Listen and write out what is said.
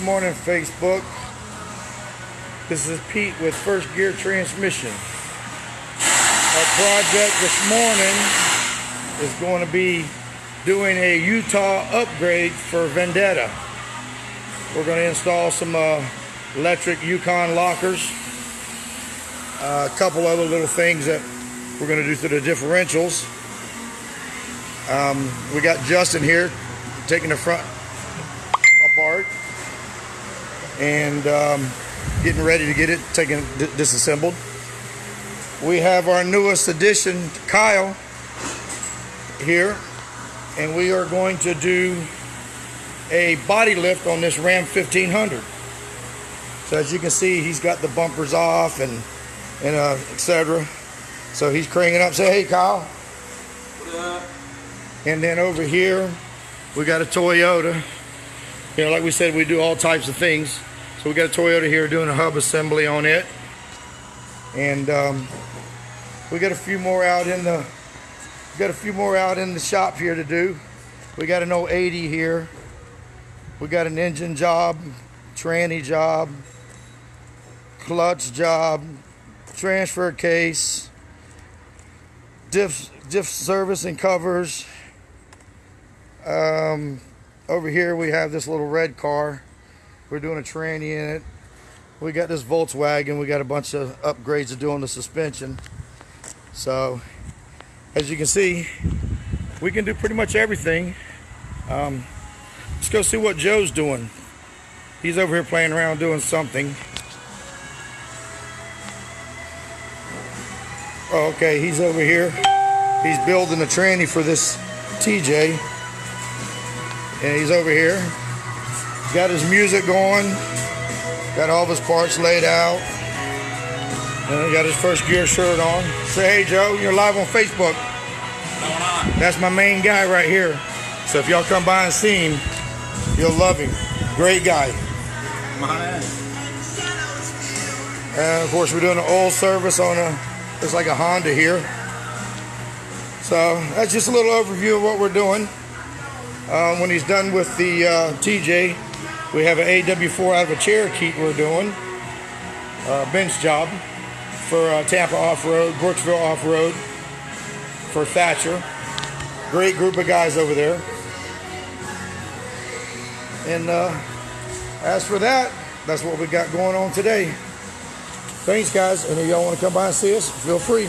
morning, Facebook. This is Pete with First Gear Transmission. Our project this morning is going to be doing a Utah upgrade for Vendetta. We're going to install some electric Yukon lockers, a couple other little things that we're going to do to the differentials. We got Justin here taking the front apart and getting ready to get it disassembled. We have our newest addition, Kyle, here, and we are going to do a body lift on this Ram 1500. So as you can see, he's got the bumpers off and etc. So he's craning up. Say hey, Kyle. What up? And then over here we got a Toyota. You know, like we said, we do all types of things. So we got a Toyota here doing a hub assembly on it, and we got a few more out in the shop here to do. We got an 080 here. We got an engine job, tranny job, clutch job, transfer case, diff service and covers. Over here we have this little red car. We're doing a tranny in it. We got this Volkswagen. We got a bunch of upgrades to do on the suspension. So as you can see, we can do pretty much everything. Let's go see what Joe's doing. He's over here playing around doing something. Oh, okay, he's over here. He's building a tranny for this TJ. And he's over here. Got his music going. Got all of his parts laid out. And he got his First Gear shirt on. Say hey, Joe, you're live on Facebook. What's going on? That's my main guy right here. So if y'all come by and see him, you'll love him. Great guy. Come on in. And of course, we're doing an oil service on it's like a Honda here. So that's just a little overview of what we're doing. When he's done with the TJ, we have an AW4 out of a Cherokee we're doing. Bench job for Tampa Offroad, Brooksville Offroad for Thatcher. Great group of guys over there. And as for that, that's what we got going on today. Thanks, guys. And if y'all want to come by and see us, feel free.